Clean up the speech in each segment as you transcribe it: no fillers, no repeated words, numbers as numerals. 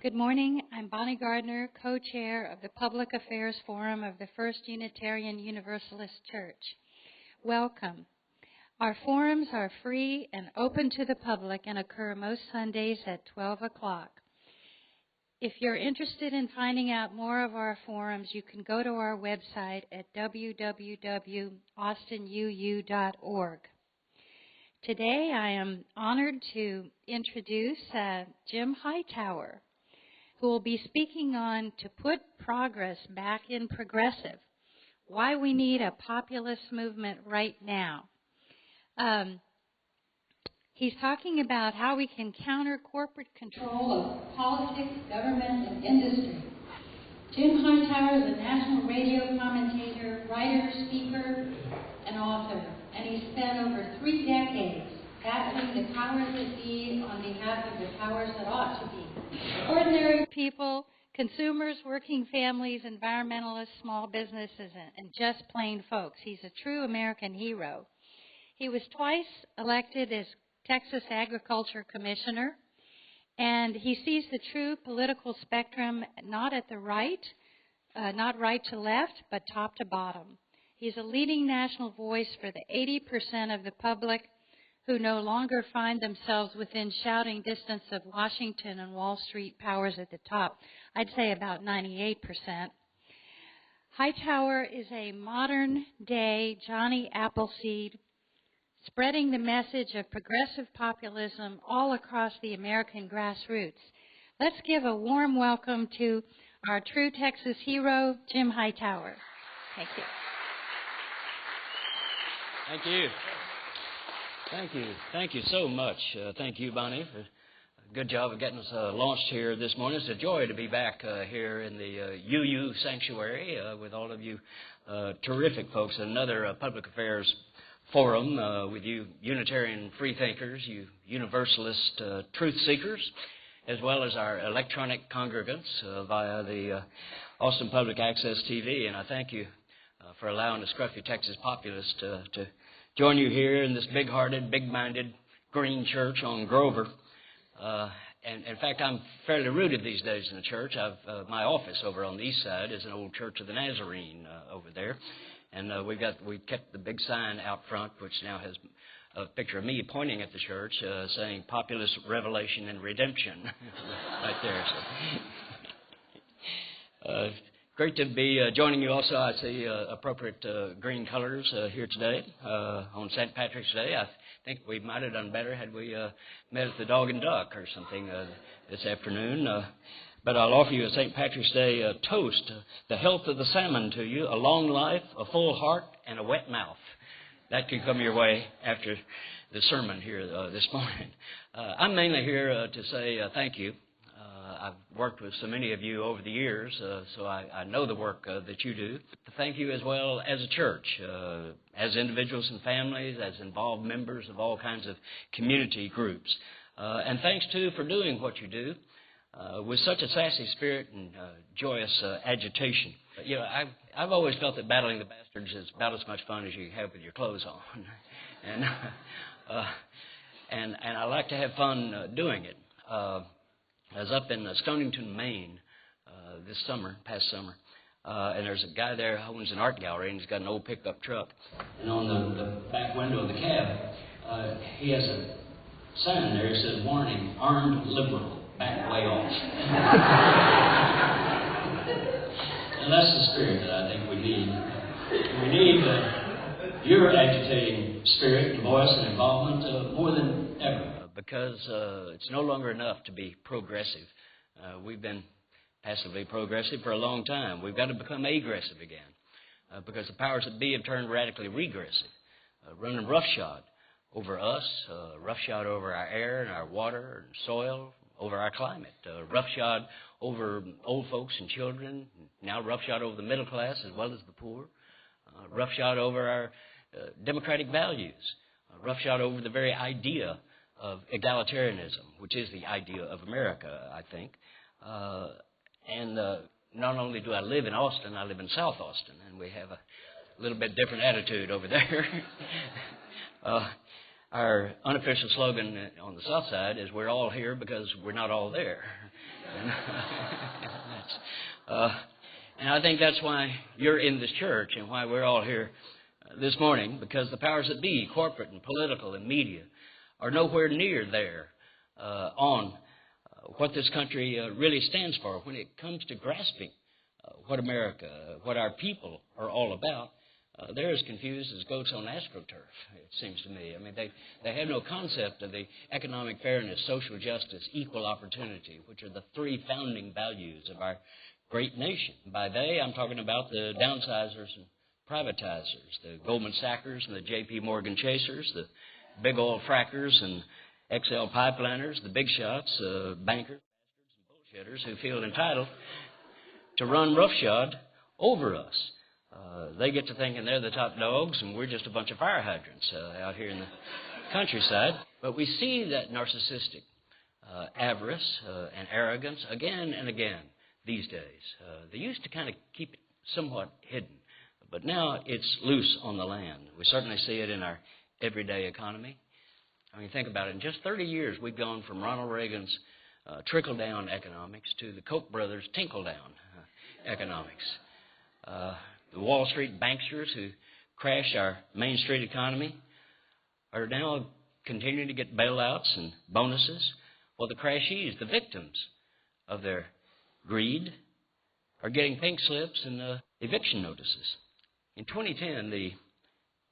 Good morning. I'm Bonnie Gardner, co-chair of the Public Affairs Forum of the First Unitarian Universalist Church. Welcome. Our forums are free and open to the public and occur most Sundays at 12 o'clock. If you're interested in finding out more of our forums, you can go to our website at www.austinuu.org. Today I am honored to introduce Jim Hightower, who will be speaking on To Put Progress Back in Progressive, why we need a populist movement right now. He's talking about how we can counter corporate control of politics, government, and industry. Jim Hightower is a national radio commentator, writer, speaker, and author, and he spent over 3 decades battling the powers that be on behalf of the powers that ought to be. Ordinary people, consumers, working families, environmentalists, small businesses, and just plain folks. He's a true American hero. He was twice elected as Texas Agriculture Commissioner, and he sees the true political spectrum not at the right, not right to left, but top to bottom. He's a leading national voice for the 80% of the public who no longer find themselves within shouting distance of Washington and Wall Street powers at the top. I'd say about 98%. Hightower is a modern-day Johnny Appleseed, spreading the message of progressive populism all across the American grassroots. Let's give a warm welcome to our true Texas hero, Jim Hightower. Thank you. Thank you. Thank you. Thank you so much. Thank you, Bonnie, for a good job of getting us launched here this morning. It's a joy to be back here in the UU Sanctuary with all of you terrific folks. Another public affairs forum with you Unitarian freethinkers, you Universalist truth seekers, as well as our electronic congregants via the Austin Public Access TV. And I thank you for allowing the scruffy Texas populace to join you here in this big-hearted, big-minded green church on Grover. And in fact, I'm fairly rooted these days in the church. My office over on the east side is an old Church of the Nazarene over there. And we kept the big sign out front, which now has a picture of me pointing at the church saying Populist Revelation and Redemption right there. So. Great to be joining you also. I see appropriate green colors here today on St. Patrick's Day. I think we might have done better had we met at the Dog and Duck or something this afternoon. But I'll offer you a St. Patrick's Day toast. The health of the salmon to you, a long life, a full heart, and a wet mouth. That can come your way after the sermon here this morning. I'm mainly here to say thank you. I've worked with so many of you over the years, so I know the work that you do. Thank you as well as a church, as individuals and families, as involved members of all kinds of community groups. And thanks, too, for doing what you do with such a sassy spirit and joyous agitation. You know, I've always felt that battling the bastards is about as much fun as you have with your clothes on. And I like to have fun doing it. I was up in Stonington, Maine this past summer, and there's a guy there who owns an art gallery, and he's got an old pickup truck. And on the back window of the cab, he has a sign there that says, "Warning, armed liberal, back way off." And that's the spirit that I think we need. We need your agitating spirit and voice and involvement more than ever. Because it's no longer enough to be progressive. We've been passively progressive for a long time. We've got to become aggressive again because the powers that be have turned radically regressive, running roughshod over us, roughshod over our air and our water and soil, over our climate, roughshod over old folks and children, now roughshod over the middle class as well as the poor, roughshod over our democratic values, roughshod over the very idea of egalitarianism, which is the idea of America, I think. And not only do I live in Austin, I live in South Austin, and we have a little bit different attitude over there. Our unofficial slogan on the South Side is "We're all here because we're not all there." And I think that's why you're in this church and why we're all here this morning, because the powers that be, corporate and political and media, are nowhere near there on what this country really stands for when it comes to grasping what America, what our people are all about. They're as confused as goats on AstroTurf, it seems to me. I mean, they have no concept of the economic fairness, social justice, equal opportunity, which are the three founding values of our great nation. By they, I'm talking about the downsizers and privatizers, the Goldman Sachers and the J.P. Morgan chasers, the big oil frackers and XL pipeliners, the big shots, bankers, bastards, and bullshitters who feel entitled to run roughshod over us. They get to thinking they're the top dogs and we're just a bunch of fire hydrants out here in the countryside. But we see that narcissistic avarice and arrogance again and again these days. They used to kind of keep it somewhat hidden, but now it's loose on the land. We certainly see it in our everyday economy. I mean, think about it. In just 30 years, we've gone from Ronald Reagan's trickle-down economics to the Koch brothers' tinkle-down economics. The Wall Street banksters who crashed our Main Street economy are now continuing to get bailouts and bonuses, while the crashees, the victims of their greed, are getting pink slips and eviction notices. In 2010, the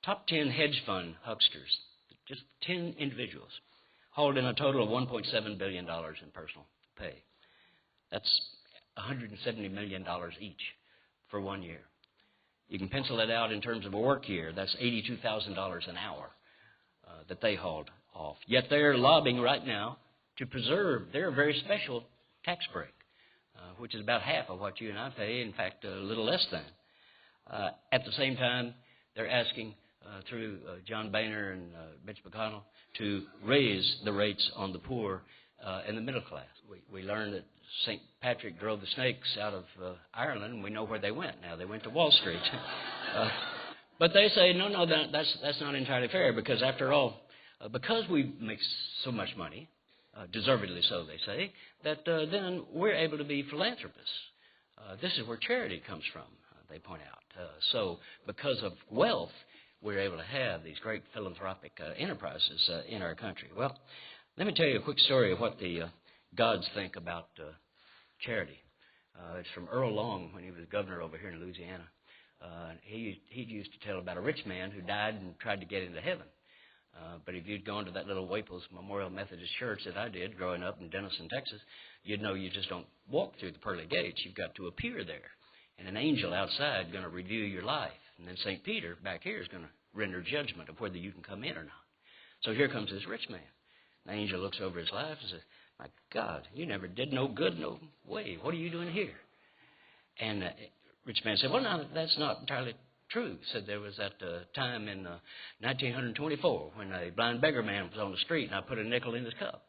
top 10 hedge fund hucksters, just 10 individuals, hauled in a total of $1.7 billion in personal pay. That's $170 million each for 1 year. You can pencil that out in terms of a work year. That's $82,000 an hour that they hauled off. Yet they're lobbying right now to preserve their very special tax break, which is about half of what you and I pay, in fact, a little less than. At the same time, they're asking through John Boehner and Mitch McConnell to raise the rates on the poor and the middle class. We learned that St. Patrick drove the snakes out of Ireland, and we know where they went now. They went to Wall Street. But they say, no, that's not entirely fair, because after all, because we make so much money, deservedly so, they say, that then we're able to be philanthropists. This is where charity comes from, they point out. So because of wealth, we're able to have these great philanthropic enterprises in our country. Well, let me tell you a quick story of what the gods think about charity. It's from Earl Long when he was governor over here in Louisiana. He used to tell about a rich man who died and tried to get into heaven. But if you'd gone to that little Waples Memorial Methodist Church that I did growing up in Denison, Texas, you'd know you just don't walk through the pearly gates. You've got to appear there. And an angel outside going to review your life. And then St. Peter back here is going to render judgment of whether you can come in or not. So here comes this rich man. The angel looks over his life and says, "My God, you never did no good, no way. What are you doing here?" And the rich man said, "Well, no, that's not entirely true." Said there was that time in 1924 when a blind beggar man was on the street and I put a nickel in his cup.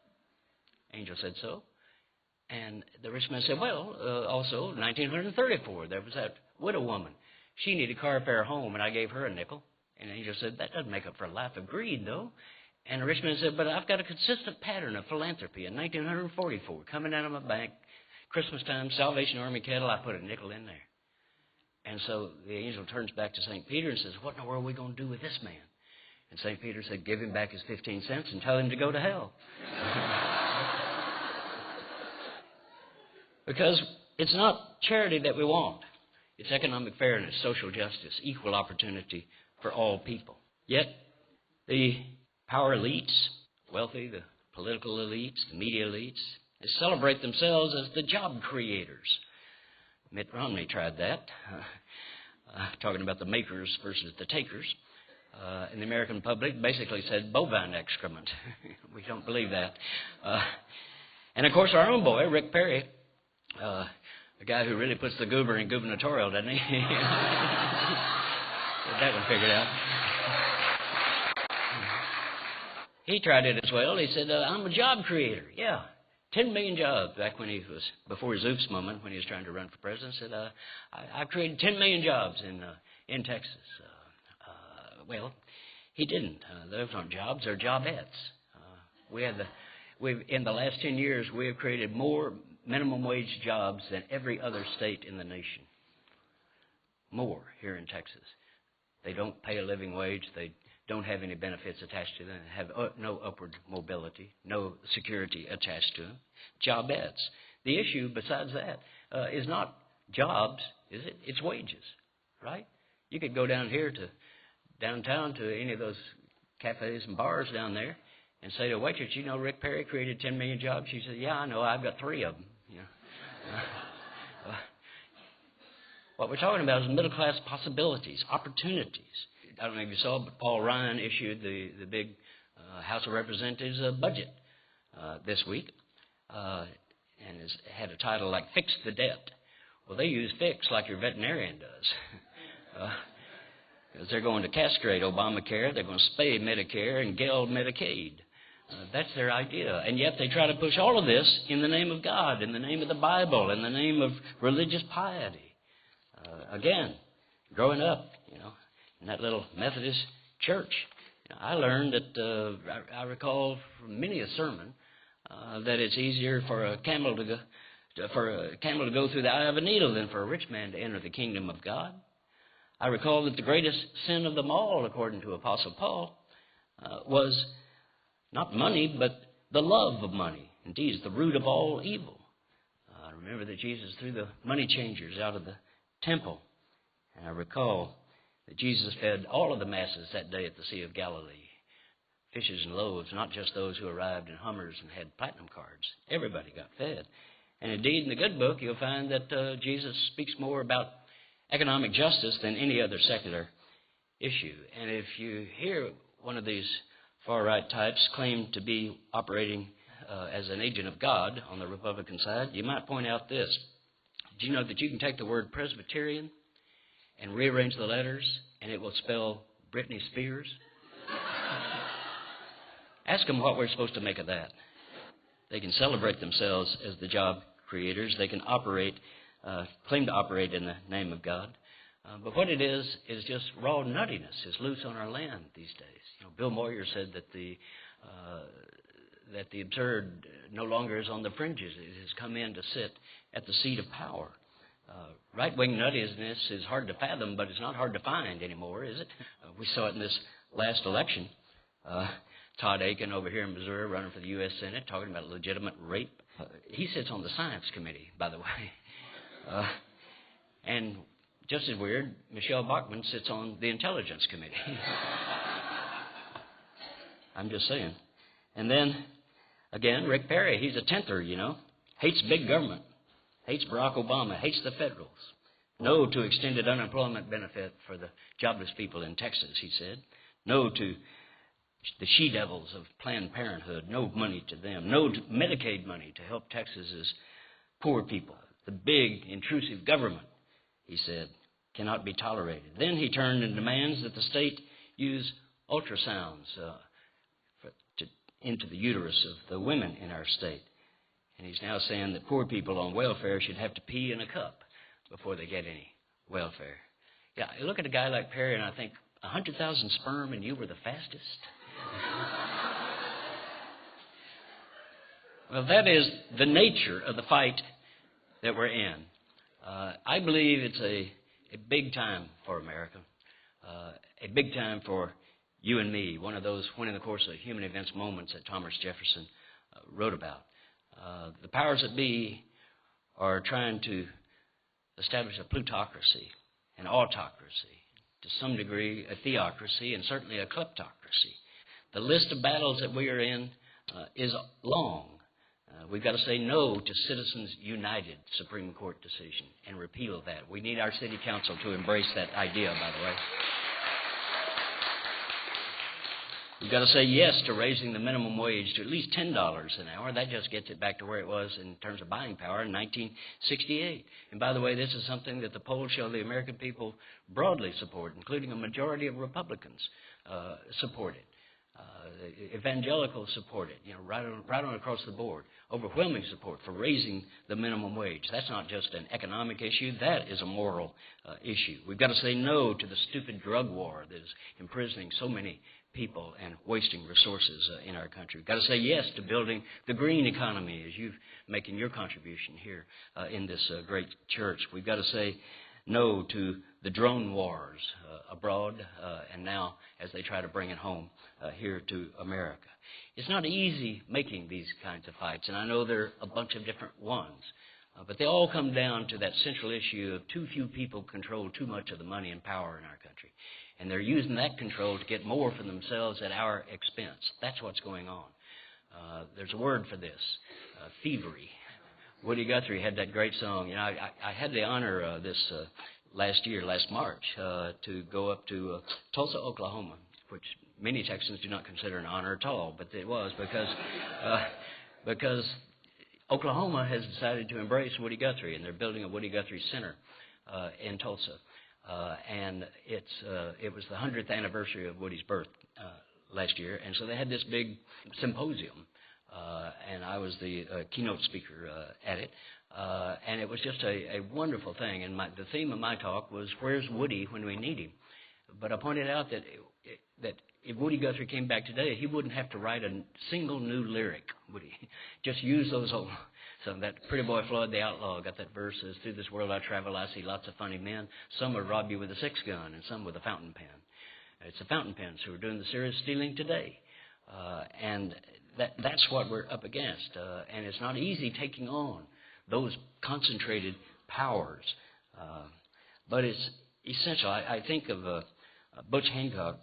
Angel said, "So?" And the rich man said, "Well, also 1934, there was that widow woman. She needed car fare home and I gave her a nickel." And the angel said, "That doesn't make up for a life of greed, though." And the rich man said, "But I've got a consistent pattern of philanthropy. In 1944, coming out of my bank, Christmas time, Salvation Army kettle, I put a nickel in there." And so the angel turns back to St. Peter and says, "What in the world are we going to do with this man?" And St. Peter said, "Give him back his 15 cents and tell him to go to hell." Because it's not charity that we want. It's economic fairness, social justice, equal opportunity for all people. Yet the power elites, wealthy, the political elites, the media elites, they celebrate themselves as the job creators. Mitt Romney tried that, talking about the makers versus the takers. And the American public basically said bovine excrement. We don't believe that. And, of course, our own boy, Rick Perry, the guy who really puts the goober in gubernatorial, doesn't he? Get that one figured out. He tried it as well. He said, "I'm a job creator." Yeah, 10 million jobs back when he was, before his oops moment, when he was trying to run for president. Said, I created 10 million jobs in Texas. Well, He didn't. Those aren't jobs; they're jobettes. In the last 10 years, we have created more minimum wage jobs than every other state in the nation. More here in Texas. They don't pay a living wage. They don't have any benefits attached to them. They have no upward mobility, no security attached to them. Jobettes. The issue, besides that, is not jobs, is it? It's wages, right? You could go down here to downtown to any of those cafes and bars down there and say to a waitress, you know, Rick Perry created 10 million jobs. She said, yeah, I know. I've got 3 of them. You know. What we're talking about is middle-class possibilities, opportunities. I don't know if you saw, but Paul Ryan issued the big House of Representatives budget this week, and had a title like Fix the Debt. Well, they use fix like your veterinarian does. Because they're going to castrate Obamacare, they're going to spay Medicare and geld Medicaid. That's their idea. And yet they try to push all of this in the name of God, in the name of the Bible, in the name of religious piety. Again, growing up, you know, in that little Methodist church, you know, I learned that, I recall from many a sermon, that it's easier for a camel to go through the eye of a needle than for a rich man to enter the kingdom of God. I recall that the greatest sin of them all, according to Apostle Paul, was not money, but the love of money. Indeed, it's the root of all evil. I remember that Jesus threw the money changers out of the temple. And I recall that Jesus fed all of the masses that day at the Sea of Galilee. Fishes and loaves, not just those who arrived in Hummers and had platinum cards. Everybody got fed. And indeed, in the good book, you'll find that Jesus speaks more about economic justice than any other secular issue. And if you hear one of these far-right types claim to be operating as an agent of God on the Republican side, you might point out this. Do you know that you can take the word Presbyterian and rearrange the letters, and it will spell Britney Spears? Ask them what we're supposed to make of that. They can celebrate themselves as the job creators. They can claim to operate in the name of God. But what it is just raw nuttiness is loose on our land these days. You know, Bill Moyer said that the absurd no longer is on the fringes. It has come in to sit at the seat of power. Right-wing nuttiness is hard to fathom, but it's not hard to find anymore, is it? We saw it in this last election. Todd Aiken over here in Missouri running for the U.S. Senate talking about legitimate rape. He sits on the Science Committee, by the way. And just as weird, Michelle Bachmann sits on the Intelligence Committee. I'm just saying. And then, again, Rick Perry, he's a tenther, you know. Hates big government. Hates Barack Obama. Hates the federals. No to extended unemployment benefit for the jobless people in Texas, he said. No to the she-devils of Planned Parenthood. No money to them. No to Medicaid money to help Texas's poor people. The big, intrusive government, he said, cannot be tolerated. Then he turned and demands that the state use ultrasounds into the uterus of the women in our state. And he's now saying that poor people on welfare should have to pee in a cup before they get any welfare. Yeah, I look at a guy like Perry and I think, 100,000 sperm and you were the fastest? Well, that is the nature of the fight that we're in. I believe it's a big time for America, a big time for you and me, one of those when in the course of human events moments that Thomas Jefferson wrote about. The powers that be are trying to establish a plutocracy, an autocracy, to some degree a theocracy, and certainly a kleptocracy. The list of battles that we are in is long. We've got to say no to Citizens United Supreme Court decision and repeal that. We need our city council to embrace that idea, by the way. We've got to say yes to raising the minimum wage to at least $10 an hour. That just gets it back to where it was in terms of buying power in 1968. And by the way, this is something that the polls show the American people broadly support, including a majority of Republicans support it. Evangelicals support it, right on across the board. Overwhelming support for raising the minimum wage. That's not just an economic issue, that is a moral issue. We've got to say no to the stupid drug war that is imprisoning so many people and wasting resources in our country. We've got to say yes to building the green economy as you've making your contribution here in this great church. We've got to say no to the drone wars abroad and now as they try to bring it home here to America. It's not easy making these kinds of fights, and I know there are a bunch of different ones. But they all come down to that central issue of too few people control too much of the money and power in our country. And they're using that control to get more for themselves at our expense. That's what's going on. There's a word for this, thievery. Woody Guthrie had that great song. You know, I had the honor last March, to go up to Tulsa, Oklahoma, which many Texans do not consider an honor at all, but it was because Oklahoma has decided to embrace Woody Guthrie, and they're building a Woody Guthrie Center in Tulsa. And it was the 100th anniversary of Woody's birth last year, and so they had this big symposium, and I was the keynote speaker at it. And it was just a wonderful thing, and the theme of my talk was, where's Woody when we need him? But I pointed out that if Woody Guthrie came back today, he wouldn't have to write a single new lyric, would he? Just use those old. So that Pretty Boy Floyd the Outlaw got that verse, says, through this world I travel, I see lots of funny men. Some would rob you with a 6-gun and some with a fountain pen. It's the fountain pens who are doing the serious stealing today. And that's what we're up against. And it's not easy taking on those concentrated powers. But it's essential. I think of Butch Hancock,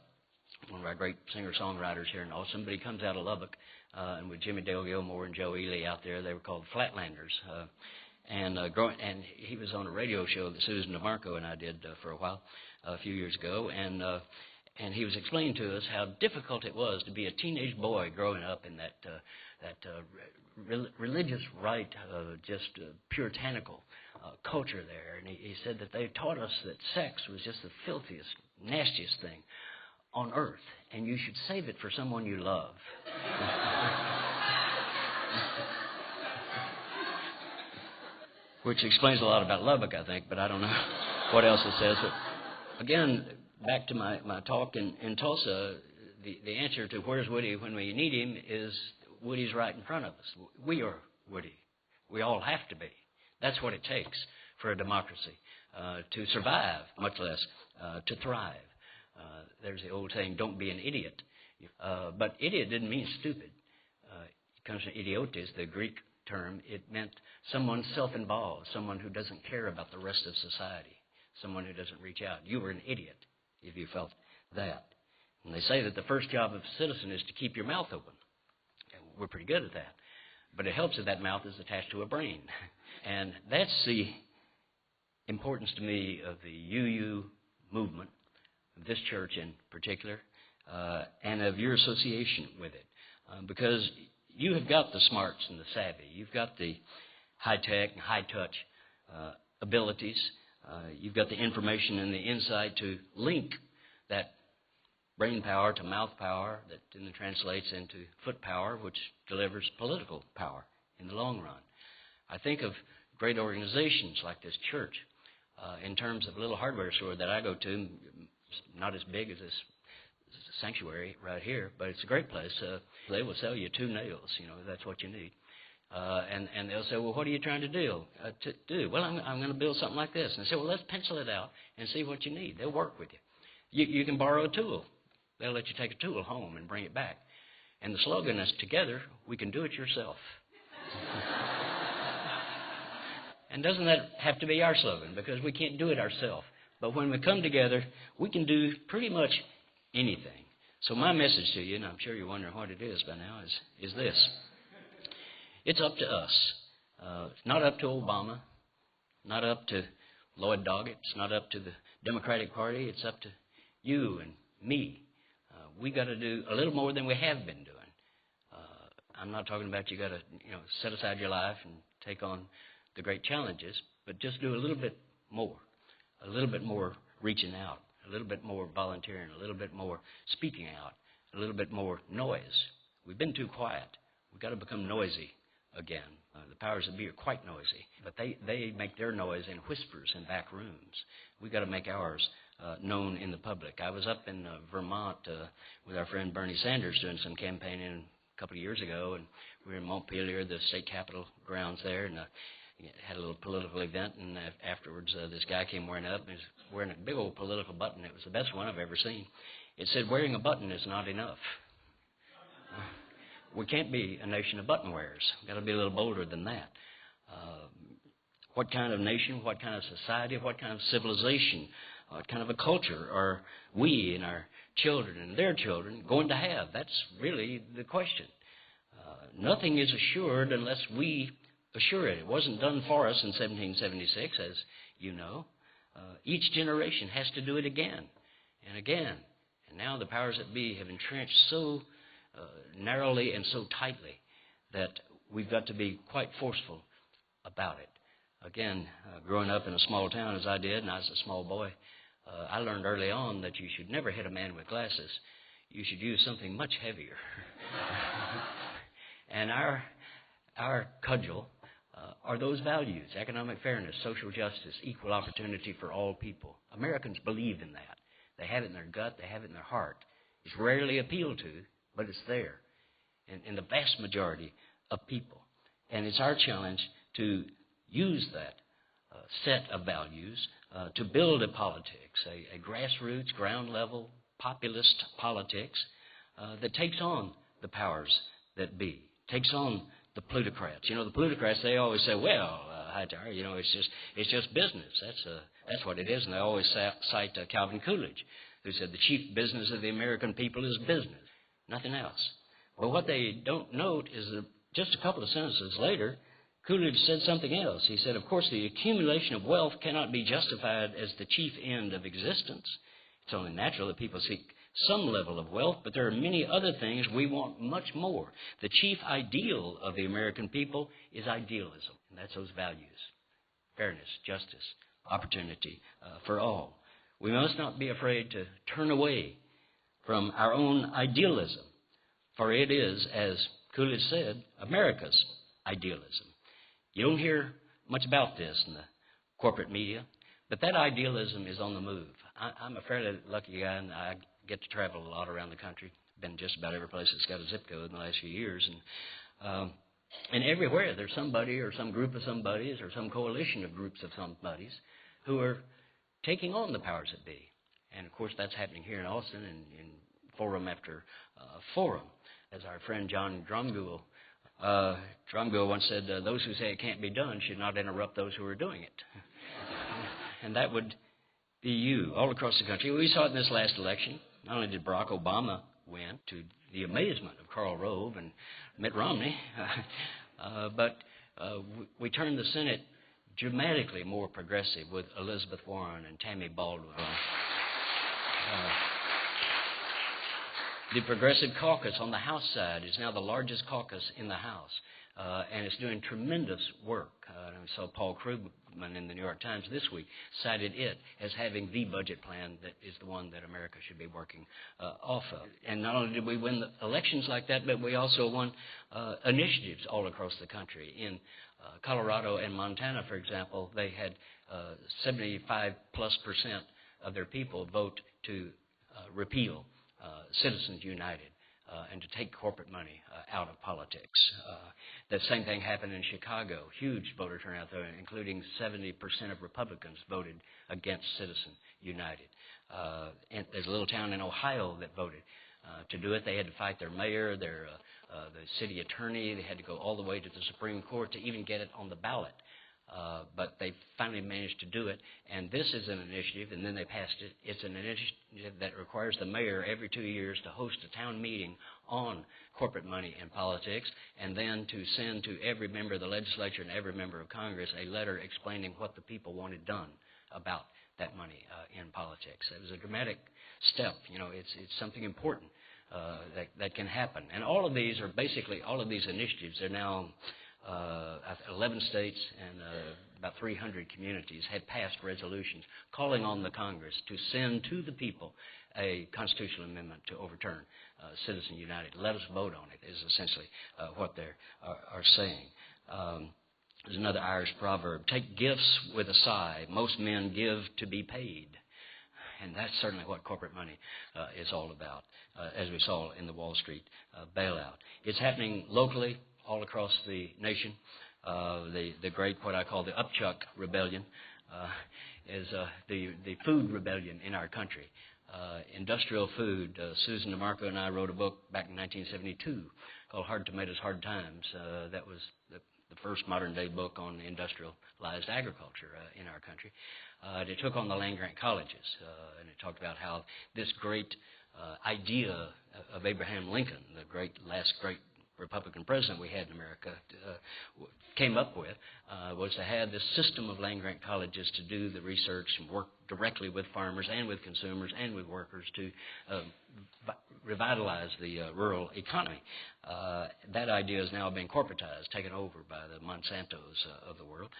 one of our great singer-songwriters here in Austin. Somebody comes out of Lubbock, and with Jimmy Dale Gilmore and Joe Ely out there, they were called Flatlanders. And he was on a radio show that Susan DeMarco and I did for a while, a few years ago, and he was explaining to us how difficult it was to be a teenage boy growing up in that religious right, just puritanical culture there. And he said that they taught us that sex was just the filthiest, nastiest thing on earth, and you should save it for someone you love. Which explains a lot about Lubbock, I think, but I don't know what else it says. But again, back to my talk in Tulsa, the answer to where's Woody when we need him is Woody's right in front of us. We are Woody. We all have to be. That's what it takes for a democracy to survive, much less to thrive. There's the old saying, don't be an idiot. But idiot didn't mean stupid. It comes from idiotes, the Greek term. It meant someone self-involved, someone who doesn't care about the rest of society, someone who doesn't reach out. You were an idiot if you felt that. And they say that the first job of a citizen is to keep your mouth open. And we're pretty good at that. But it helps that that mouth is attached to a brain. And that's the importance to me of the UU movement, of this church in particular, and of your association with it. Because you have got the smarts and the savvy. You've got the high-tech and high-touch abilities. You've got the information and the insight to link that brain power to mouth power that then translates into foot power, which delivers political power in the long run. I think of great organizations like this church in terms of a little hardware store that I go to, not as big as this sanctuary right here, but it's a great place. They will sell you 2 nails, that's what you need. And they'll say, well, what are you trying to do? Well, I'm going to build something like this. And I say, well, let's pencil it out and see what you need. They'll work with you. You can borrow a tool. They'll let you take a tool home and bring it back. And the slogan is, together, we can do it yourself. And doesn't that have to be our slogan? Because we can't do it ourselves. But when we come together, we can do pretty much anything. So my message to you, and I'm sure you're wondering what it is by now, is this. It's up to us. It's not up to Obama, not up to Lloyd Doggett. It's not up to the Democratic Party. It's up to you and me. We got to do a little more than we have been doing. I'm not talking about you got to set aside your life and take on the great challenges, but just do a little bit more reaching out, a little bit more volunteering, a little bit more speaking out, a little bit more noise. We've been too quiet. We've got to become noisy again. The powers that be are quite noisy, but they make their noise in whispers in back rooms. We've got to make ours known in the public. I was up in Vermont with our friend Bernie Sanders doing some campaigning a couple of years ago, and we were in Montpelier, the state capitol grounds there, and had a little political event, and afterwards this guy came wearing up, and he was wearing a big old political button. It was the best one I've ever seen. It said, "Wearing a button is not enough." We can't be a nation of button wearers. We've got to be a little bolder than that. What kind of nation, what kind of society, what kind of civilization, what kind of a culture are we and our children and their children going to have? That's really the question. Nothing is assured unless we assure it. It wasn't done for us in 1776, as you know. Each generation has to do it again and again. And now the powers that be have entrenched so narrowly and so tightly that we've got to be quite forceful about it. Again, growing up in a small town as I did, and I was a small boy, I learned early on that you should never hit a man with glasses. You should use something much heavier. And our cudgel are those values: economic fairness, social justice, equal opportunity for all people. Americans believe in that. They have it in their gut. They have it in their heart. It's rarely appealed to, but it's there in the vast majority of people. And it's our challenge to use that set of values to build a politics, a grassroots, ground-level, populist politics that takes on the powers that be, takes on the plutocrats. You know, the plutocrats, they always say, well, Hightower, you know, it's just business. That's what it is. And they always cite Calvin Coolidge, who said the chief business of the American people is business, nothing else. But what they don't note is that just a couple of sentences later, Coolidge said something else. He said, of course, the accumulation of wealth cannot be justified as the chief end of existence. It's only natural that people seek some level of wealth, but there are many other things we want much more. The chief ideal of the American people is idealism, and that's those values: fairness, justice, opportunity for all. We must not be afraid to turn away from our own idealism, for it is, as Coolidge said, America's idealism. You don't hear much about this in the corporate media, but that idealism is on the move. I'm a fairly lucky guy, and I get to travel a lot around the country. Been just about every place that's got a zip code in the last few years. And everywhere there's somebody or some group of somebodies or some coalition of groups of somebodies who are taking on the powers that be. And, of course, that's happening here in Austin in forum after forum. As our friend John Drumgoole once said, those who say it can't be done should not interrupt those who are doing it. And that would be you all across the country. We saw it in this last election. Not only did Barack Obama win, to the amazement of Karl Rove and Mitt Romney, but we turned the Senate dramatically more progressive with Elizabeth Warren and Tammy Baldwin. The Progressive Caucus on the House side is now the largest caucus in the House, and it's doing tremendous work. I saw Paul Krugman in the New York Times this week cited it as having the budget plan that is the one that America should be working off of. And not only did we win the elections like that, but we also won initiatives all across the country. In Colorado and Montana, for example, they had 75+% of their people vote to repeal Citizens United and to take corporate money out of politics. That same thing happened in Chicago. Huge voter turnout there, including 70% of Republicans voted against Citizens United. And there's a little town in Ohio that voted to do it. They had to fight their mayor, the city attorney. They had to go all the way to the Supreme Court to even get it on the ballot. But they finally managed to do it, and this is an initiative, and then they passed it. It's an initiative that requires the mayor every 2 years to host a town meeting on corporate money in politics, and then to send to every member of the legislature and every member of Congress a letter explaining what the people wanted done about that money in politics. It was a dramatic step. You know, it's something important that can happen. And all of these initiatives are now 11 states and about 300 communities had passed resolutions calling on the Congress to send to the people a constitutional amendment to overturn Citizens United. Let us vote on it is essentially what they are saying. There's another Irish proverb: take gifts with a sigh. Most men give to be paid. And that's certainly what corporate money is all about, as we saw in the Wall Street bailout. It's happening locally all across the nation. The great, what I call the upchuck rebellion, is the food rebellion in our country. Industrial food. Susan DeMarco and I wrote a book back in 1972 called Hard Tomatoes, Hard Times. That was the first modern-day book on industrialized agriculture in our country. It took on the land-grant colleges, and it talked about how this great idea of Abraham Lincoln, the last great Republican president we had in America, came up with, was to have this system of land-grant colleges to do the research and work directly with farmers and with consumers and with workers to revitalize the rural economy. That idea has now been corporatized, taken over by the Monsantos of the world,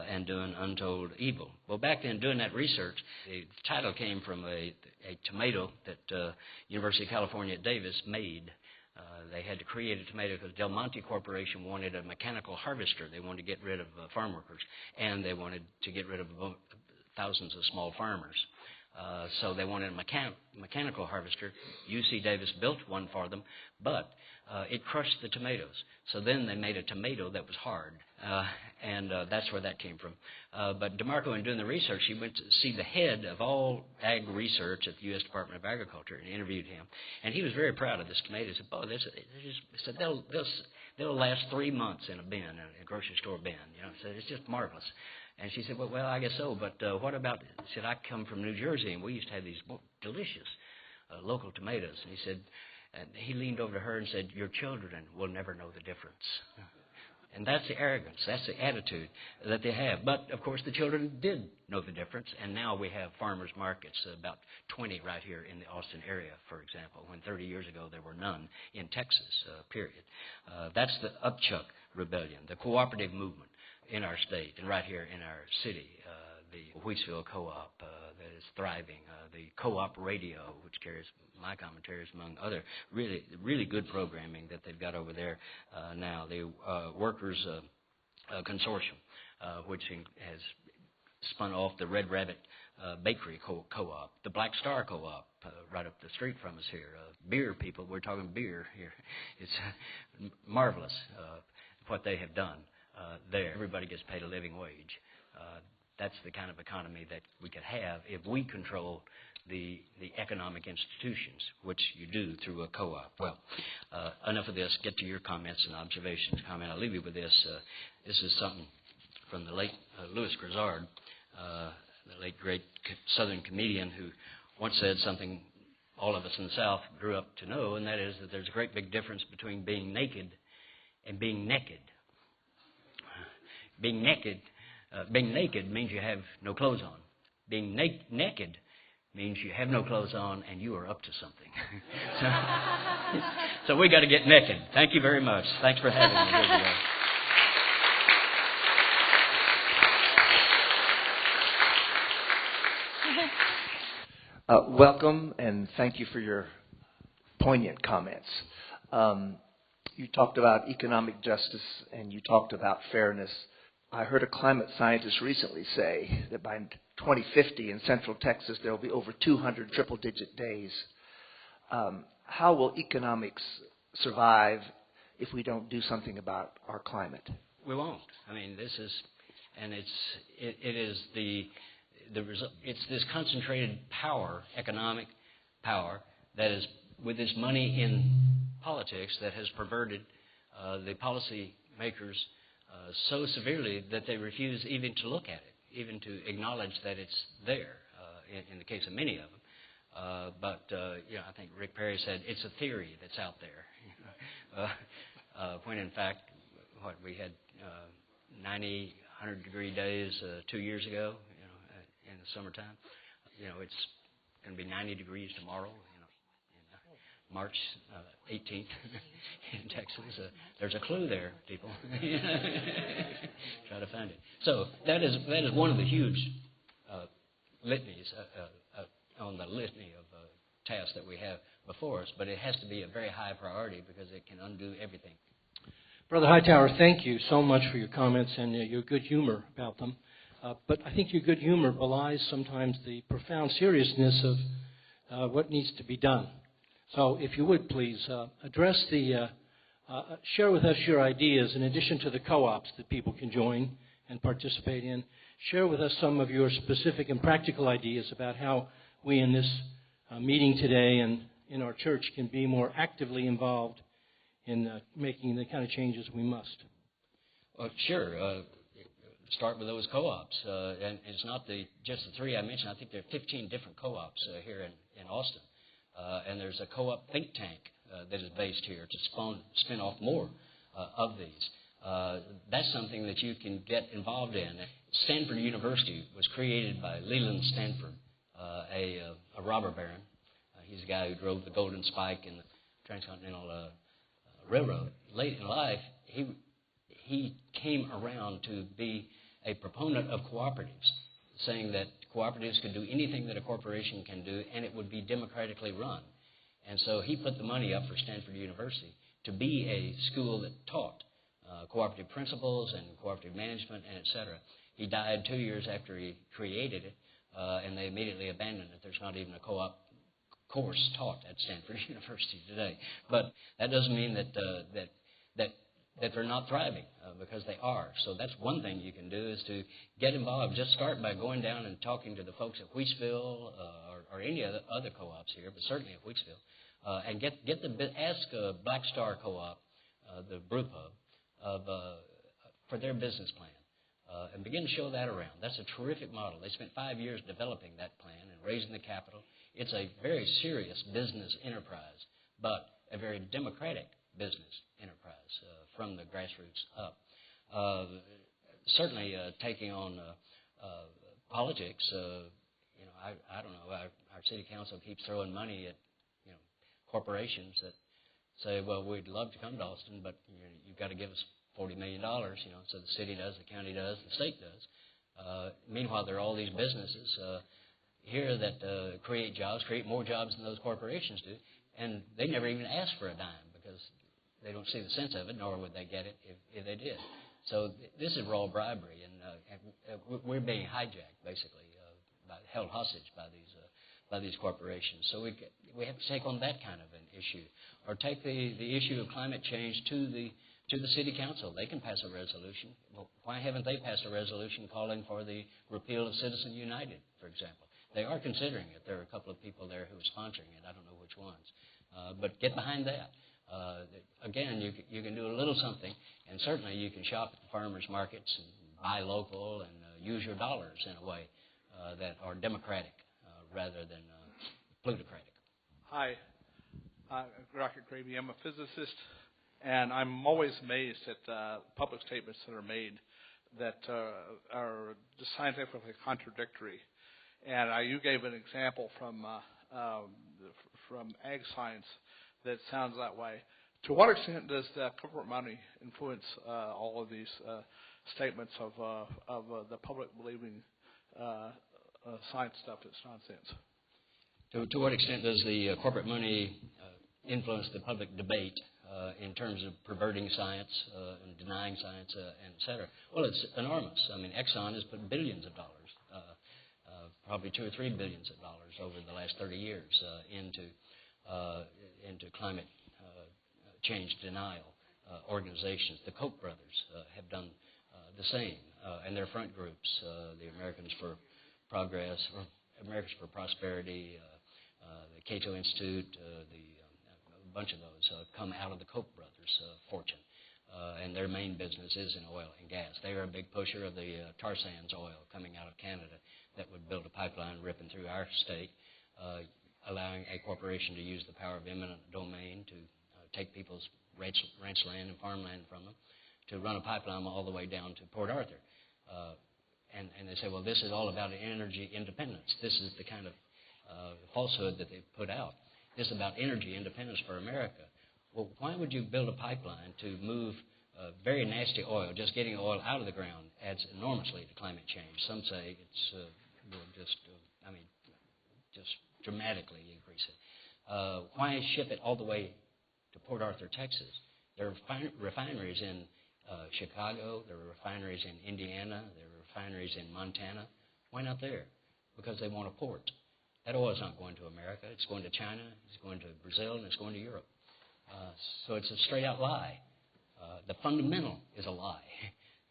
and doing untold evil. Well, back then, doing that research, the title came from a tomato that University of California at Davis made. They had to create a tomato because Del Monte Corporation wanted a mechanical harvester. They wanted to get rid of farm workers, and they wanted to get rid of thousands of small farmers. So they wanted a mechanical harvester. UC Davis built one for them, but it crushed the tomatoes. So then they made a tomato that was hard, and that's where that came from. But DeMarco, in doing the research, he went to see the head of all ag research at the U.S. Department of Agriculture and interviewed him. And he was very proud of this tomato. He said, "Boy, they'll last 3 months in a bin, in a grocery store bin. You know, so it's just marvelous." And she said, well, I guess so, but what about, she said, I come from New Jersey, and we used to have these delicious local tomatoes. And he said, and he leaned over to her and said, your children will never know the difference. And that's the arrogance, that's the attitude that they have. But, of course, the children did know the difference, and now we have farmers markets, about 20 right here in the Austin area, for example, when 30 years ago there were none in Texas, period. That's the upchuck rebellion, the cooperative movement in our state and right here in our city. The Wheatsville Co-op that is thriving, the Co-op Radio, which carries my commentaries among other really good programming that they've got over there now. The Workers Consortium, which has spun off the Red Rabbit Bakery Co-op, the Black Star Co-op right up the street from us here. Beer people, we're talking beer here. It's marvelous what they have done there. Everybody gets paid a living wage. That's the kind of economy that we could have if we control the economic institutions, which you do through a co-op. Well, enough of this. Get to your comments and observations. I'll leave you with this. This is something from the late Louis Grizzard, the late great Southern comedian, who once said something all of us in the South grew up to know, and that is that there's a great big difference between being naked and being naked. Being naked means you have no clothes on. Being naked means you have no clothes on and you are up to something. So we got to get naked. Thank you very much. Thanks for having me. Welcome, and thank you for your poignant comments. You talked about economic justice and you talked about fairness. I heard a climate scientist recently say that by 2050 in Central Texas there will be over 200 triple-digit days. How will economics survive if we don't do something about our climate? We won't. I mean, this is, and it's this concentrated power, economic power, that is with this money in politics that has perverted the policy makers so severely that they refuse even to look at it, even to acknowledge that it's there, in the case of many of them. But I think Rick Perry said it's a theory that's out there. When in fact, we had 90, 100-degree days 2 years ago, in the summertime. It's going to be 90 degrees tomorrow, March 18th in Texas. There's a clue there, people. Try to find it. So that is one of the huge litanies on the litany of tasks that we have before us, but it has to be a very high priority because it can undo everything. Brother Hightower, thank you so much for your comments and your good humor about them. But I think your good humor belies sometimes the profound seriousness of what needs to be done. So if you would please address share with us your ideas in addition to the co-ops that people can join and participate in. Share with us some of your specific and practical ideas about how we in this meeting today and in our church can be more actively involved in making the kind of changes we must. Well, sure. Start with those co-ops. And it's not just the three I mentioned. I think there are 15 different co-ops here in Austin. And there's a co-op think tank that is based here to spin off more of these. That's something that you can get involved in. Stanford University was created by Leland Stanford, a robber baron. He's the guy who drove the Golden Spike in the Transcontinental Railroad. Late in life, he came around to be a proponent of cooperatives, saying that cooperatives could do anything that a corporation can do, and it would be democratically run. And so he put the money up for Stanford University to be a school that taught cooperative principles and cooperative management and et cetera. He died 2 years after he created it, and they immediately abandoned it. There's not even a co-op course taught at Stanford University today. But that doesn't mean that they're not thriving, because they are. So that's one thing you can do, is to get involved. Just start by going down and talking to the folks at Wheatsville or any other co-ops here, but certainly at Wheatsville, and ask Black Star Co-op, the brew pub, for their business plan, and begin to show that around. That's a terrific model. They spent 5 years developing that plan and raising the capital. It's a very serious business enterprise, but a very democratic business enterprise from the grassroots up. Certainly taking on politics, I don't know, our city council keeps throwing money at, corporations that say, well, we'd love to come to Austin, but you've got to give us $40 million, so the city does, the county does, the state does. Meanwhile, there are all these businesses here that create more jobs than those corporations do, and they never even ask for a dime because they don't see the sense of it, nor would they get it if they did. So this is raw bribery, and we're being hijacked, basically, held hostage by these corporations. So we have to take on that kind of an issue, or take the issue of climate change to the city council. They can pass a resolution. Well, why haven't they passed a resolution calling for the repeal of Citizens United, for example? They are considering it. There are a couple of people there who are sponsoring it. I don't know which ones. But get behind that. Again, you can do a little something, and certainly you can shop at the farmers markets and buy local and use your dollars in a way that are democratic rather than plutocratic. Hi, Rocket Gravy. I'm a physicist, and I'm always amazed at public statements that are made that are just scientifically contradictory. And you gave an example from ag science that sounds that way. To what extent does corporate money influence all of these statements of the public believing science stuff that's nonsense? To what extent does the corporate money influence the public debate in terms of perverting science and denying science and et cetera? Well, it's enormous. I mean, Exxon has put billions of dollars, probably $2 or $3 billion over the last 30 years into climate change denial organizations. The Koch brothers have done the same, and their front groups, the Americans for Progress, or Americans for Prosperity, the Cato Institute, a bunch of those come out of the Koch brothers' fortune, and their main business is in oil and gas. They are a big pusher of the tar sands oil coming out of Canada that would build a pipeline ripping through our state, allowing a corporation to use the power of eminent domain to take people's ranch land and farmland from them, to run a pipeline all the way down to Port Arthur. And they say, well, this is all about energy independence. This is the kind of falsehood that they put out. This is about energy independence for America. Well, why would you build a pipeline to move very nasty oil? Just getting oil out of the ground adds enormously to climate change. Some say it's will just dramatically increase it. Why ship it all the way to Port Arthur, Texas? There are refineries in Chicago. There are refineries in Indiana. There are refineries in Montana. Why not there? Because they want a port. That oil is not going to America. It's going to China, it's going to Brazil, and it's going to Europe. So it's a straight-out lie. The fundamental is a lie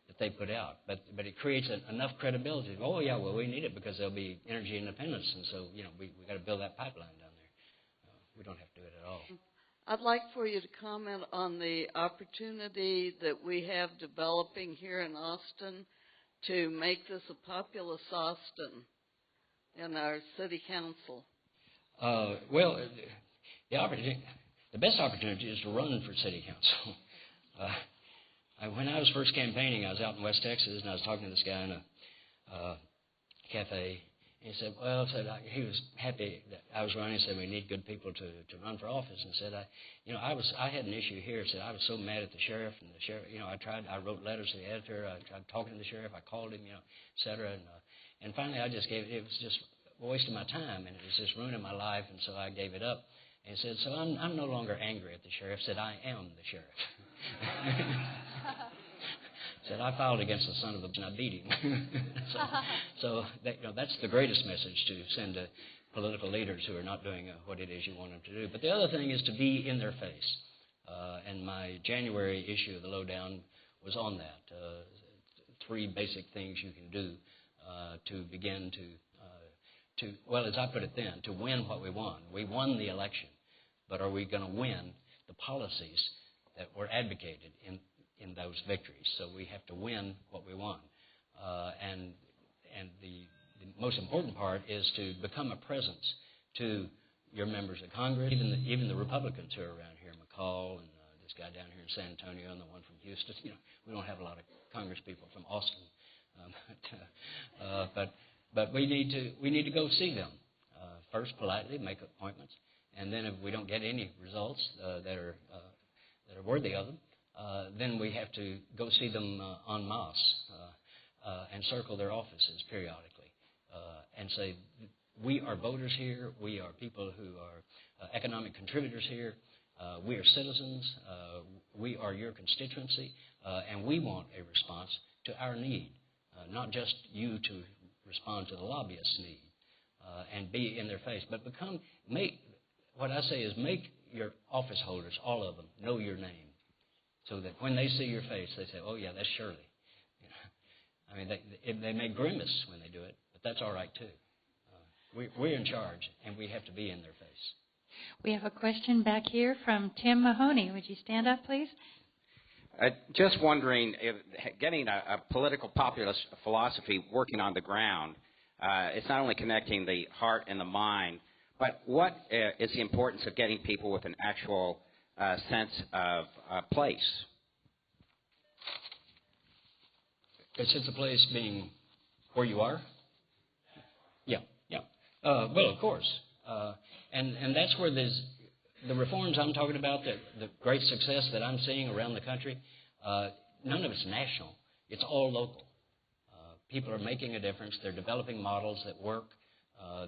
that they put out, but it creates enough credibility. Oh, yeah, well, we need it because there'll be energy independence, and so, we got to build that pipeline down there. We don't have to do it at all. I'd like for you to comment on the opportunity that we have developing here in Austin to make this a populous Austin in our city council. Well, the best opportunity is to run for city council. When I was first campaigning, I was out in West Texas, and I was talking to this guy in a cafe. And he said, he was happy that I was running. He said, we need good people to run for office. And said, I had an issue here. He said, I was so mad at the sheriff. And the sheriff, I wrote letters to the editor. I tried talking to the sheriff. I called him, et cetera. And finally, it was just a waste of my time, and it was just ruining my life. And so I gave it up. And he said, so I'm no longer angry at the sheriff. He said, I am the sheriff. Said, I filed against the son of a bitch and I beat him. so that's the greatest message to send to political leaders who are not doing what it is you want them to do. But the other thing is to be in their face. And my January issue of the Lowdown was on that. 3 basic things you can do to begin to, as I put it then, to win what we won. We won the election, but are we going to win the policies that were advocated in those victories? So we have to win what we won. And the most important part is to become a presence to your members of Congress, even the Republicans who are around here, McCall and this guy down here in San Antonio and the one from Houston. We don't have a lot of Congress people from Austin, but we need to go see them first, politely make appointments, and then if we don't get any results that are worthy of them, then we have to go see them en masse and circle their offices periodically and say, we are voters here, we are people who are economic contributors here, we are citizens, we are your constituency, and we want a response to our need, not just you to respond to the lobbyist's need and be in their face, but what I say is make your office holders, all of them, know your name. So that when they see your face, they say, oh, yeah, that's Shirley. They may grimace when they do it, but that's all right, too. We're in charge, and we have to be in their face. We have a question back here from Tim Mahoney. Would you stand up, please? Just wondering, if getting a political populist philosophy working on the ground, it's not only connecting the heart and the mind, but what is the importance of getting people with an actual sense of place? A sense of place being where you are? Yeah. Well, of course. And that's where the reforms I'm talking about, the great success that I'm seeing around the country, none of it's national. It's all local. People are making a difference. They're developing models that work.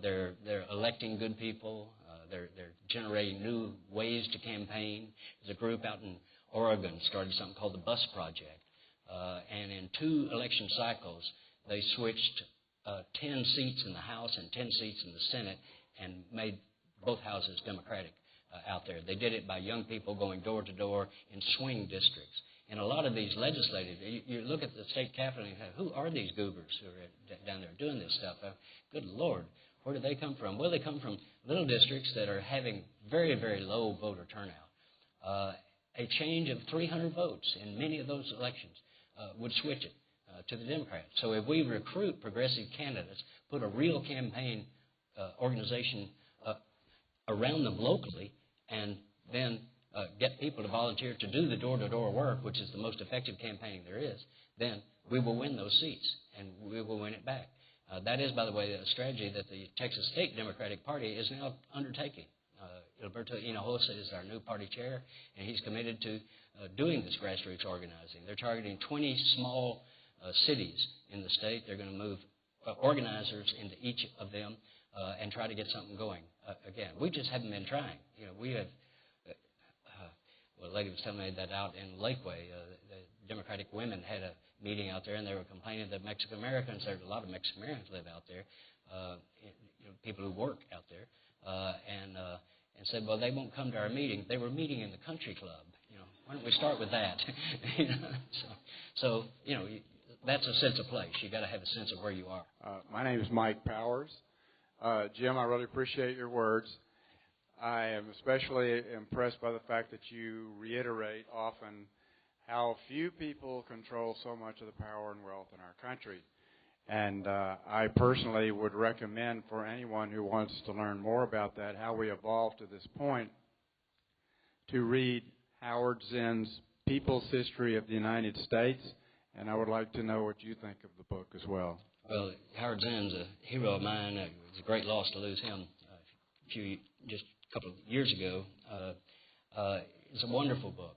They're electing good people. They're generating new ways to campaign. There's a group out in Oregon started something called the Bus Project. And in 2 election cycles, they switched 10 seats in the House and 10 seats in the Senate and made both houses Democratic out there. They did it by young people going door to door in swing districts. And a lot of these legislators, you look at the state capitol and you say, who are these goobers who are down there doing this stuff? Good Lord, where do they come from? Well, they come from little districts that are having very, very low voter turnout. A change of 300 votes in many of those elections would switch it to the Democrats. So if we recruit progressive candidates, put a real campaign organization around them locally, and then get people to volunteer to do the door-to-door work, which is the most effective campaigning there is, then we will win those seats, and we will win it back. That is, by the way, a strategy that the Texas State Democratic Party is now undertaking. Alberto Hinojosa is our new party chair, and he's committed to doing this grassroots organizing. They're targeting 20 small cities in the state. They're going to move organizers into each of them and try to get something going. Again, we just haven't been trying. We have... Well, a lady was telling me that out in Lakeway, Democratic women had a meeting out there, and they were complaining that Mexican Americans, there's a lot of Mexican Americans live out there, people who work out there, and said, well, they won't come to our meeting. They were meeting in the country club. Why don't we start with that? So that's a sense of place. You got to have a sense of where you are. My name is Mike Powers. Jim, I really appreciate your words. I am especially impressed by the fact that you reiterate often how few people control so much of the power and wealth in our country. And I personally would recommend for anyone who wants to learn more about that, how we evolved to this point, to read Howard Zinn's People's History of the United States. And I would like to know what you think of the book as well. Well, Howard Zinn's a hero of mine. It was a great loss to lose him just a couple of years ago. It's a wonderful book,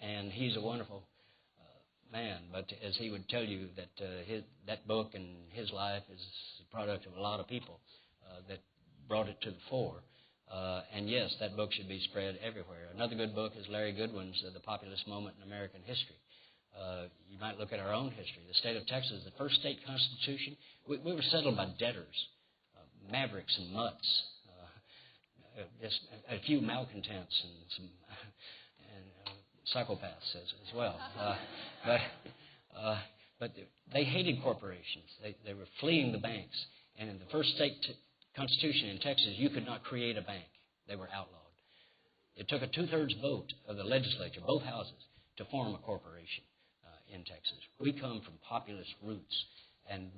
and he's a wonderful man. But as he would tell you, that book and his life is the product of a lot of people that brought it to the fore. And yes, that book should be spread everywhere. Another good book is Larry Goodwin's The Populist Moment in American History. You might look at our own history. The state of Texas, the first state constitution, we were settled by debtors, mavericks and mutts, just a few malcontents and some psychopaths as well. But they hated corporations. They were fleeing the banks. And in the first state constitution in Texas, you could not create a bank. They were outlawed. It took a two-thirds vote of the legislature, both houses, to form a corporation in Texas. We come from populist roots, and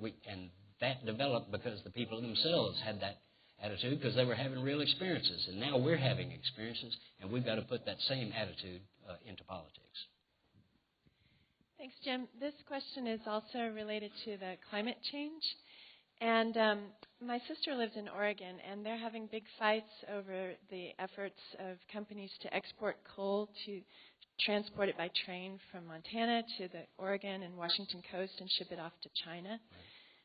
that developed because the people themselves had that attitude because they were having real experiences. And now we're having experiences, and we've got to put that same attitude into politics. Thanks, Jim. This question is also related to the climate change. And my sister lives in Oregon, and they're having big fights over the efforts of companies to export coal to transport it by train from Montana to the Oregon and Washington coast and ship it off to China.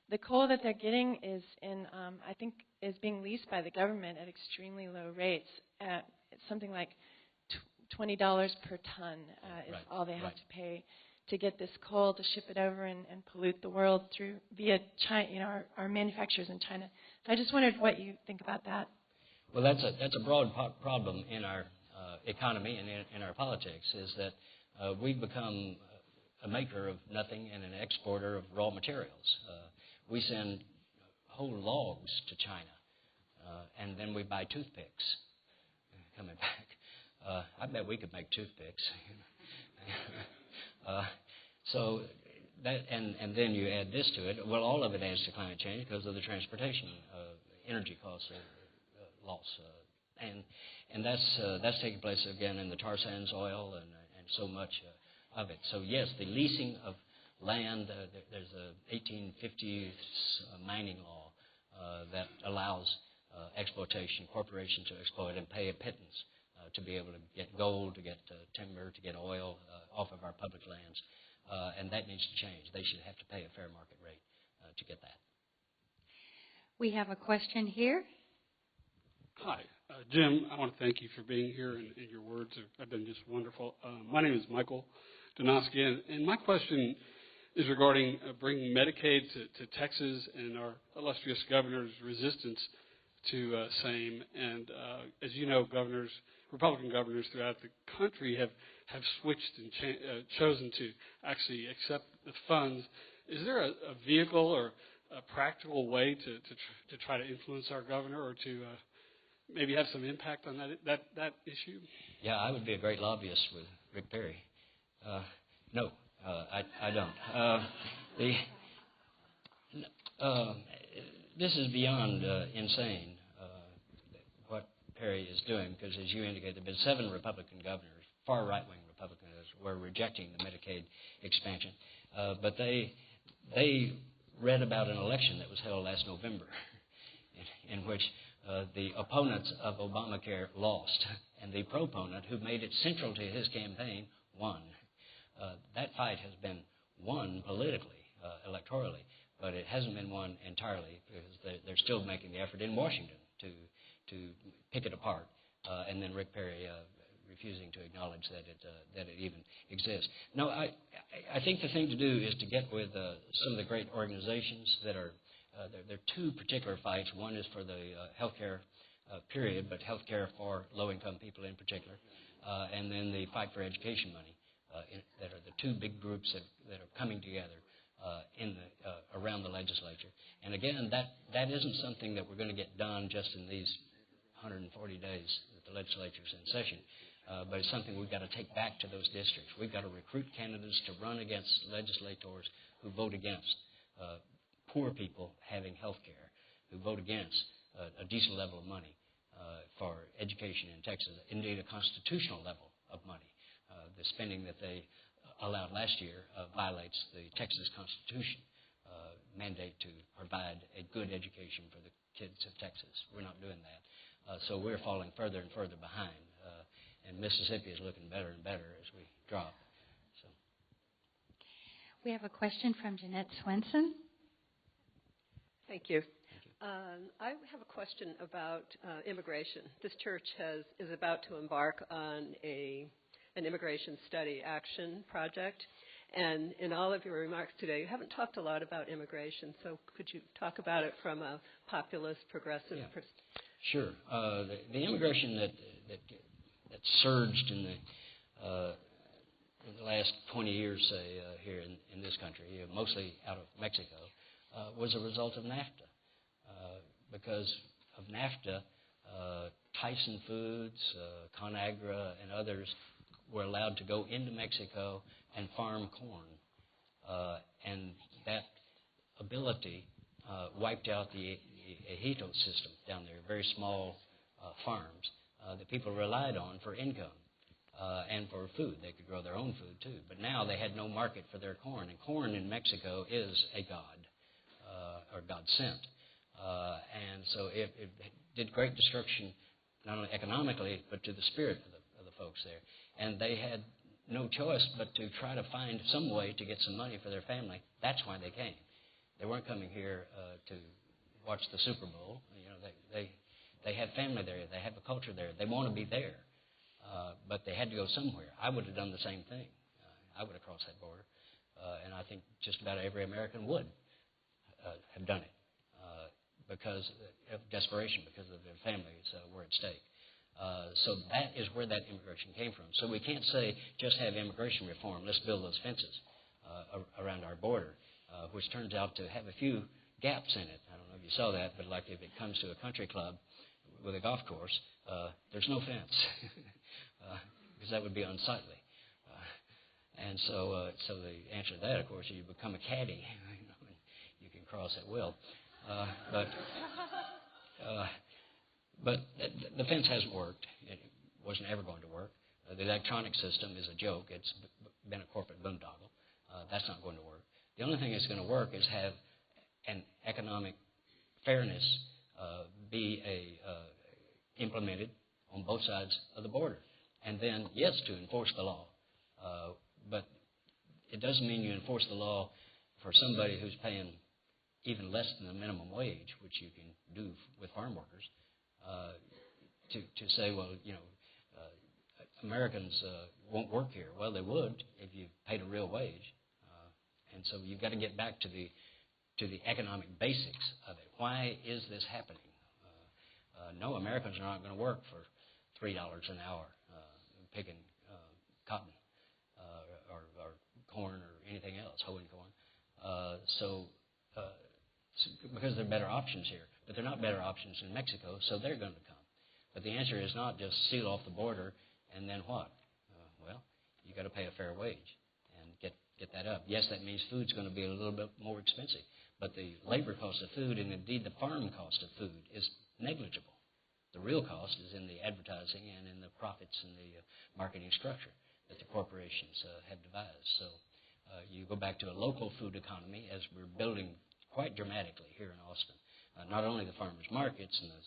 The coal that they're getting is I think, is being leased by the government at extremely low rates. It's something like $20 per ton is all they have to pay to get this coal to ship it over and pollute the world via China, our manufacturers in China. So I just wondered what you think about that. Well, that's a broad problem in our economy and in our politics, is that we've become a maker of nothing and an exporter of raw materials. We send whole logs to China, and then we buy toothpicks coming back. I bet we could make toothpicks. So that, and then you add this to it. Well, all of it adds to climate change because of the transportation, energy costs, loss, and that's taking place again in the tar sands oil and so much of it. So yes, the leasing of land. There's a 1850s mining law that allows exploitation, corporations to exploit and pay a pittance to be able to get gold, to get timber, to get oil off of our public lands. And that needs to change. They should have to pay a fair market rate to get that. We have a question here. Hi, Jim. I want to thank you for being here, and your words have been just wonderful. My name is Michael Donosky, and my question is regarding bringing Medicaid to Texas and our illustrious governor's resistance to same. And as you know, Republican governors throughout the country have switched and chosen to actually accept the funds. Is there a vehicle or a practical way to try to influence our governor or to maybe have some impact on that issue? Yeah, I would be a great lobbyist with Rick Perry. No, I don't. This is beyond insane, what Perry is doing, because as you indicated, there have been 7 Republican governors, far right-wing Republicans, were rejecting the Medicaid expansion. But they read about an election that was held last November in which the opponents of Obamacare lost, and the proponent, who made it central to his campaign, won. That fight has been won politically, electorally, but it hasn't been won entirely because they're still making the effort in Washington to pick it apart. And then Rick Perry refusing to acknowledge that it even exists. No, I think the thing to do is to get with some of the great organizations that are. There are two particular fights. One is for the health care period, but health care for low-income people in particular, and then the fight for education money. That are the two big groups that are coming together around the legislature. And again, that isn't something that we're going to get done just in these 140 days that the legislature's in session, but it's something we've got to take back to those districts. We've got to recruit candidates to run against legislators who vote against poor people having health care, who vote against a decent level of money for education in Texas, indeed a constitutional level of money. The spending that they allowed last year violates the Texas Constitution mandate to provide a good education for the kids of Texas. We're not doing that. So we're falling further and further behind. And Mississippi is looking better and better as we drop. So. We have a question from Jeanette Swenson. Thank you. I have a question about immigration. This church is about to embark on an immigration study action project. And in all of your remarks today, you haven't talked a lot about immigration. So could you talk about it from a populist, progressive perspective? Sure. The immigration that surged in the last 20 years, say, here in this country, mostly out of Mexico, was a result of NAFTA. Because of NAFTA, Tyson Foods, ConAgra, and others were allowed to go into Mexico and farm corn. And that ability wiped out the Ejido system down there, very small farms that people relied on for income and for food. They could grow their own food, too. But now they had no market for their corn. And corn in Mexico is a god, or God sent. And so it did great destruction, not only economically, but to the spirit of the folks there. And they had no choice but to try to find some way to get some money for their family. That's why they came. They weren't coming here to watch the Super Bowl. They have family there. They have a culture there. They want to be there. But they had to go somewhere. I would have done the same thing. I would have crossed that border. And I think just about every American would have done it because of desperation, because of their families were at stake. So that is where that immigration came from. So we can't say just have immigration reform. Let's build those fences around our border, which turns out to have a few gaps in it. I don't know if you saw that, but like if it comes to a country club with a golf course, there's no fence because that would be unsightly. And so the answer to that, of course, is you become a caddy. And you can cross at will. But the fence hasn't worked. It wasn't ever going to work. The electronic system is a joke. It's been a corporate boondoggle. That's not going to work. The only thing that's going to work is have an economic fairness be implemented on both sides of the border. And then, yes, to enforce the law. But it doesn't mean you enforce the law for somebody who's paying even less than the minimum wage, which you can do with farm workers, to say, well, Americans won't work here. Well, they would if you paid a real wage. And so you've got to get back to the economic basics of it. Why is this happening? No, Americans are not going to work for $3 an hour picking cotton or corn or anything else, hoeing corn. Because there are better options here. But there are not better options in Mexico, so they're going to come. But the answer is not just seal off the border and then what? Well, you've got to pay a fair wage and get that up. Yes, that means food's going to be a little bit more expensive. But the labor cost of food and indeed the farm cost of food is negligible. The real cost is in the advertising and in the profits and the marketing structure that the corporations have devised. So you go back to a local food economy as we're building quite dramatically here in Austin. Not only the farmers markets and the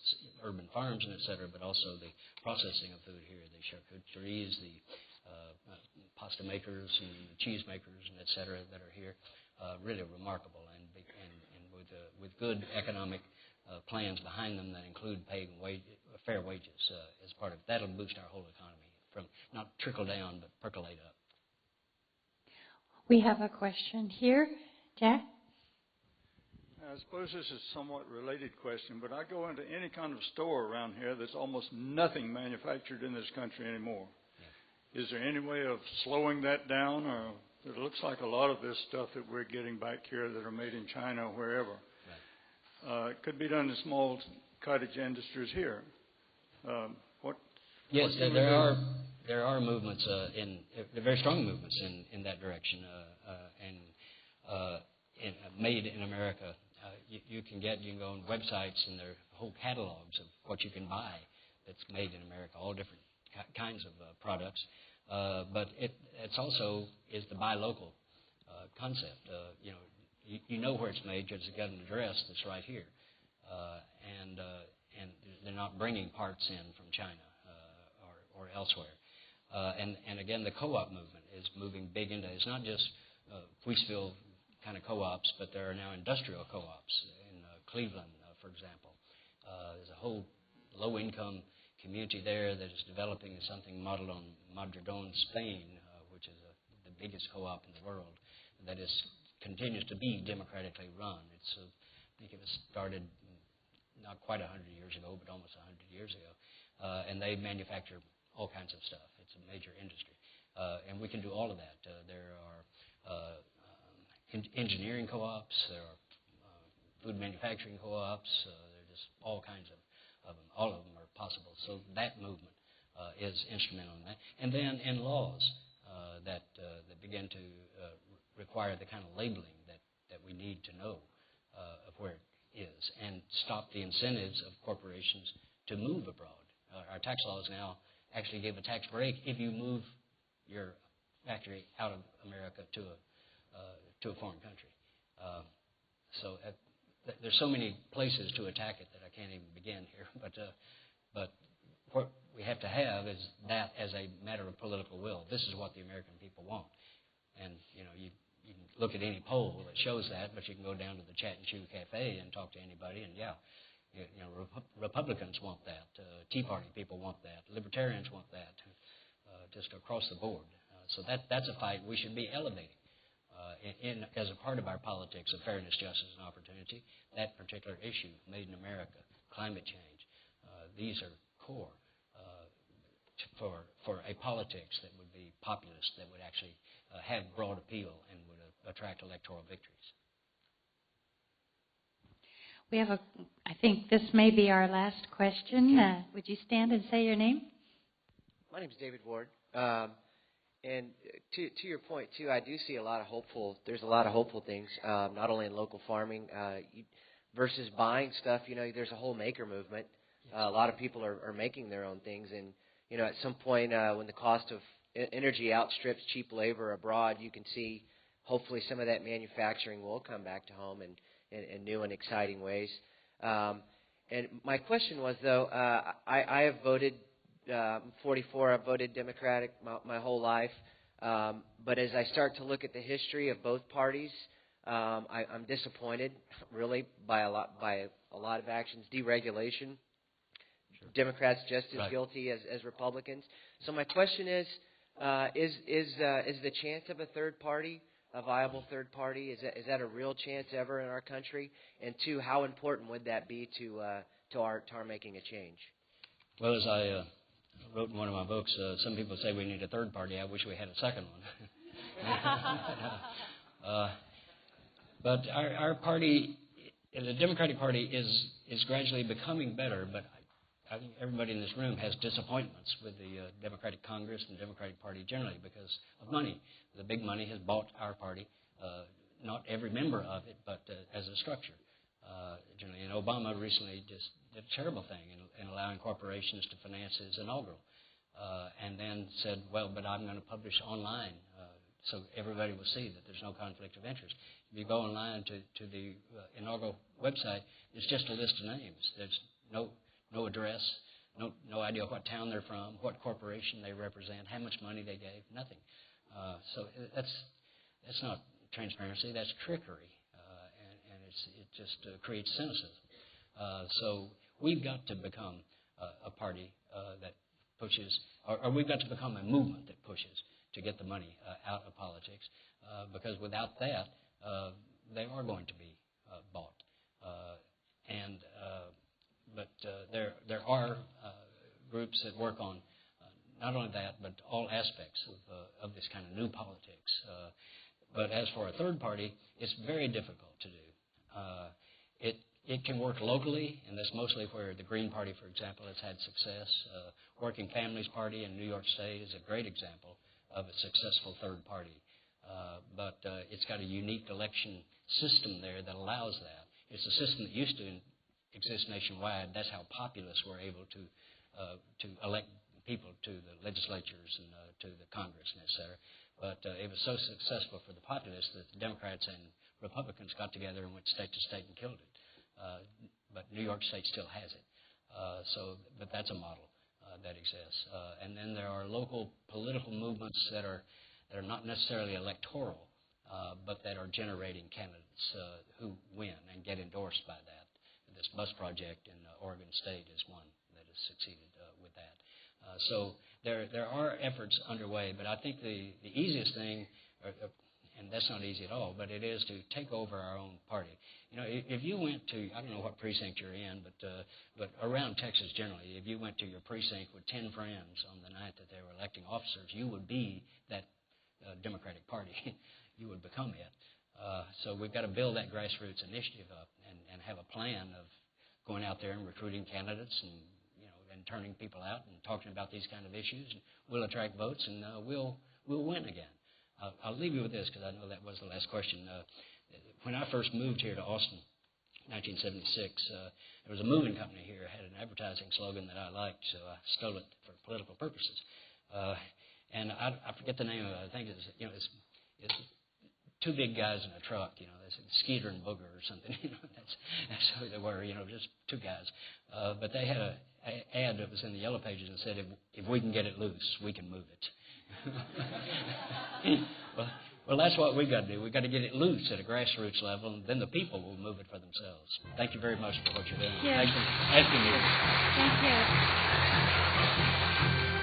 urban farms and et cetera, but also the processing of food here, the charcuteries, the pasta makers and cheese makers and et cetera that are here, really remarkable and with good economic plans behind them that include paying fair wages as part of it. That'll boost our whole economy from not trickle down, but percolate up. We have a question here. Jack? I suppose this is a somewhat related question, but I go into any kind of store around here, there's almost nothing manufactured in this country anymore. Yeah. Is there any way of slowing that down? Or it looks like a lot of this stuff that we're getting back here that are made in China or wherever. Right. It could be done in small cottage industries here. Yes, there are movements very strong movements in that direction, and made in America. You can go on websites and there are whole catalogs of what you can buy that's made in America, all different kinds of products. But it's also is the buy local concept. You know where it's made because it's got an address that's right here, and they're not bringing parts in from China or elsewhere. And again, the co-op movement is moving big into it. It's not just Wheatsville kind of co-ops, but there are now industrial co-ops in Cleveland, for example. There's a whole low-income community there that is developing something modeled on Madridon, Spain, which is the biggest co-op in the world, that continues to be democratically run. I think it was started not quite 100 years ago, but almost 100 years ago, and they manufacture all kinds of stuff. It's a major industry, and we can do all of that. There are engineering co-ops, there are food manufacturing co-ops, there are just all kinds of them. All of them are possible. So that movement is instrumental in that. And then in laws that begin to require the kind of labeling that we need to know of where it is, and stop the incentives of corporations to move abroad. Our tax laws now actually give a tax break if you move your factory out of America to a foreign country. So there's so many places to attack it that I can't even begin here. But what we have to have is that as a matter of political will. This is what the American people want. And you can look at any poll that shows that, but you can go down to the Chat and Chew Cafe and talk to anybody, and Republicans want that. Tea Party people want that. Libertarians want that. Just across the board. So that's a fight we should be elevating. As a part of our politics of fairness, justice, and opportunity, that particular issue, made in America, climate change, these are core for a politics that would be populist, that would actually have broad appeal and would attract electoral victories. We have I think this may be our last question. Would you stand and say your name? My name is David Ward. And to your point, too, I do see there's a lot of hopeful things, not only in local farming versus buying stuff. There's a whole maker movement. A lot of people are making their own things. And, at some point when the cost of energy outstrips cheap labor abroad, you can see hopefully some of that manufacturing will come back to home in new and exciting ways. And my question was, though, I have voted 44, I've voted Democratic my whole life. But as I start to look at the history of both parties, I'm disappointed, really, by a lot of actions. Deregulation, sure. Democrats just as guilty as Republicans. So my question is the chance of a third party, a viable third party, is that a real chance ever in our country? And two, how important would that be to our making a change? Well, as I wrote in one of my books, some people say we need a third party. I wish we had a second one. But our party, the Democratic Party, is gradually becoming better, but I think everybody in this room has disappointments with the Democratic Congress and the Democratic Party generally because of money. The big money has bought our party, not every member of it, but as a structure. Generally, and Obama recently just did a terrible thing in allowing corporations to finance his inaugural, and then said, well, but I'm going to publish online so everybody will see that there's no conflict of interest. If you go online to the inaugural website, it's just a list of names. There's no address, no idea what town they're from, what corporation they represent, how much money they gave, nothing. So that's not transparency, that's trickery, and it just creates cynicism. So we've got to become a party that pushes, or we've got to become a movement that pushes to get the money out of politics, because without that, they are going to be bought. But there are groups that work on not only that, but all aspects of this kind of new politics. But as for a third party, it's very difficult to do. It can work locally, and that's mostly where the Green Party, for example, has had success. Working Families Party in New York State is a great example of a successful third party. But it's got a unique election system there that allows that. It's a system that used to exist nationwide. That's how populists were able to elect people to the legislatures and to the Congress and et cetera. But it was so successful for the populists that the Democrats and Republicans got together and went state to state and killed it. But New York State still has it. But that's a model that exists. And then there are local political movements that are not necessarily electoral, but that are generating candidates who win and get endorsed by that. This bus project in Oregon State is one that has succeeded with that. So there are efforts underway, but I think the easiest thing, and that's not easy at all, but it is to take over our own party. You know, if you went to, I don't know what precinct you're in, but around Texas generally, if you went to your precinct with 10 friends on the night that they were electing officers, you would be that Democratic Party. You would become it. So we've got to build that grassroots initiative up and have a plan of going out there and recruiting candidates and turning people out and talking about these kind of issues. And we'll attract votes and we'll win again. I'll leave you with this because I know that was the last question. When I first moved here to Austin, 1976, there was a moving company here that had an advertising slogan that I liked, so I stole it for political purposes. And I forget the name of it. I think it's two big guys in a truck. It's Skeeter and Booger or something. That's who they were. Just two guys. But they had an ad that was in the Yellow Pages and said, "If we can get it loose, we can move it." Well, that's what we've got to do. We've got to get it loose at a grassroots level, and then the people will move it for themselves. Thank you very much for what you're doing. Yeah. Thanks for asking me. Thank